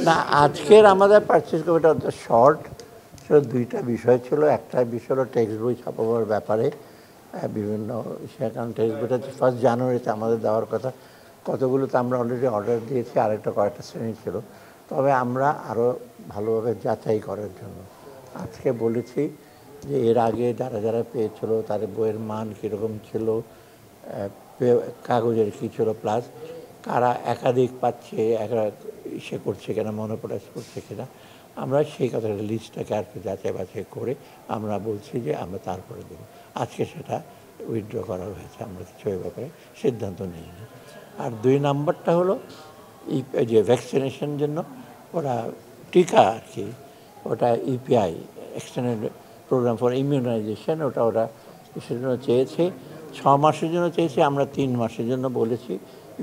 না, আজকের আমাদের পারচেজ কমিটি অত শর্ট ছিল। দুইটা বিষয় ছিল। একটা বিষয় হলো টেক্সট বই ছাপাবার ব্যাপারে বিভিন্ন কারণ টেক্সট বইটা 1 জানুয়ারিতে আমাদের দেওয়ার কথা, কতগুলো তো আমরা অলরেডি অর্ডার দিয়েছি, আরেকটা কয়েকটা শ্রেণী ছিল। তবে আমরা আরও ভালোভাবে যাচাই করার জন্য আজকে বলেছি যে এর আগে যারা যারা পেয়েছিল তাদের বইয়ের মান কীরকম ছিল, কাগজের কী ছিল, প্লাস কারা একাধিক পাচ্ছে, ইসে করছে কিনা, মনোপ্রাইজ করছে কিনা, আমরা সেই কথাটা লিস্টটাকে আর কি যাচাই বাছাই করে আমরা বলছি যে আমরা তারপরে দেবো। আজকে সেটা উইথড্র করা হয়েছে, আমরা কিছু এই ব্যাপারে সিদ্ধান্ত নিইনি। আর 2 নাম্বারটা হলো যে ভ্যাকসিনেশন জন্য ওরা টিকা আর কি, ওটা EPI extended programme for immunisation, ওরা কিসের জন্য চেয়েছে, 6 মাসের জন্য চেয়েছে, আমরা 3 মাসের জন্য বলেছি।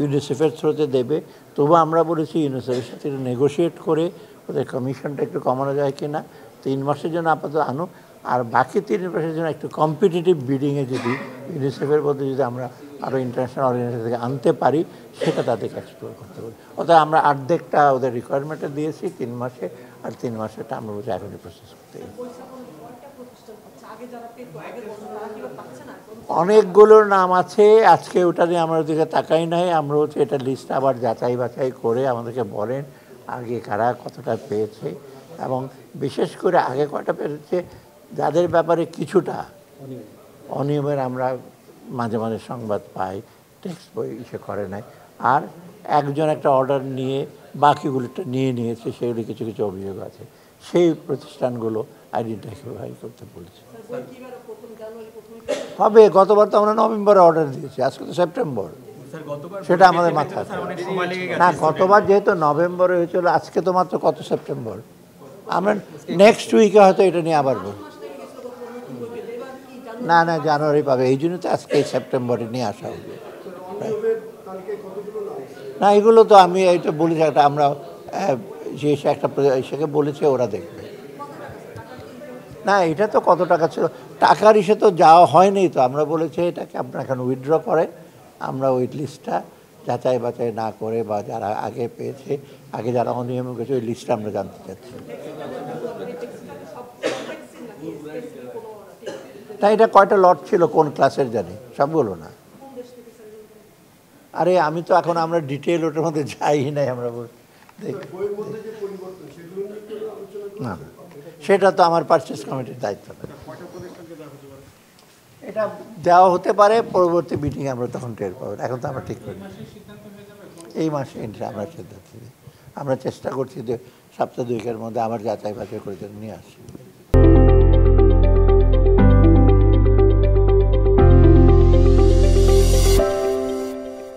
ইউনিসেফের থ্রুতে দেবে, তবু আমরা বলেছি ইউনিসেফের সাথে নেগোশিয়েট করে ওদের কমিশনটা একটু কমানো যায় কি না, 3 মাসের জন্য আপাতত আনো, আর বাকি 3 মাসের জন্য একটু কম্পিটিটিভ বিডিংয়ে যদি ইউনিসেফের মধ্যে যদি আমরা আরও ইন্টারন্যাশনাল অর্গানাইজেশন থেকে আনতে পারি, সেটা তাদেরকে এক্সপ্লোর করতে পারি। অর্থাৎ আমরা অর্ধেকটা ওদের রিকোয়ারমেন্টে দিয়েছি 3 মাসে, আর 3 মাসেরটা আমরা বলছি এখনই প্রসেস করতে। অনেকগুলোর নাম আছে, আজকে ওটা নিয়ে আমরা ওদিকে তাকাই নাই। আমরা হচ্ছে এটা লিস্ট আবার যাচাই বাছাই করে আমাদেরকে বলেন আগে কারা কতটা পেয়েছে, এবং বিশেষ করে আগে কয়টা পেয়েছে যাদের ব্যাপারে কিছুটা অনিয়মের আমরা মাঝে মাঝে সংবাদ পাই, টেক্সট বই ইসে করে নাই, আর একজন একটা অর্ডার নিয়ে বাকিগুলোটা নিয়ে নিয়েছে, সেগুলি কিছু কিছু অভিযোগ আছে, সেই প্রতিষ্ঠানগুলো আইডেন্টিফাই করতে বলেছে। হবে, গতবার তো আমরা নভেম্বরে অর্ডার দিয়েছি, আজকে তো সেপ্টেম্বর, সেটা আমাদের মাথায় না। গতবার যেহেতু নভেম্বরে হয়েছিল, আজকে তো মাত্র কত সেপ্টেম্বর, আমরা নেক্সট উইকে হয়তো এটা নিয়ে আবার বলব। না না, জানুয়ারি পাবে, এই জন্য তো আজকে সেপ্টেম্বরে নিয়ে আসা হবে। না, এগুলো তো আমি এইটা বলেছি, একটা আমরা যে একটা সেকে বলেছে ওরা দেখবে। না, এটা তো কত টাকা ছিল, টাকার ইসে তো যাওয়া হয়নি, তো আমরা বলেছি এটাকে আপনারা এখন উইথড্র করেন, আমরা ওই লিস্টটা যাচাই বাছাই না করে বা যারা আগে পেয়েছে, আগে যারা অনিয়ম করেছে, ওই লিস্টটা আমরা জানতে চাচ্ছি। না, এটা কয়টা লট ছিল, কোন ক্লাসের জানি, সবগুলো না। আরে আমি তো এখন আমরা ডিটেল ওটার মধ্যে যাই নাই, আমরা না, সেটা তো আমার পারচেজ কমিটির দায়িত্ব না। এটা দেওয়া হতে পারে, পরবর্তী মিটিংয়ে আমরা তখন টের পাবো, এখন তো আমরা ঠিক করি। এই মাসে আমরা সিদ্ধান্ত নিই, আমরা চেষ্টা করছি যে সপ্তাহ 2 এর মধ্যে আবার যাচাই বাছাই করে নিয়ে আসি।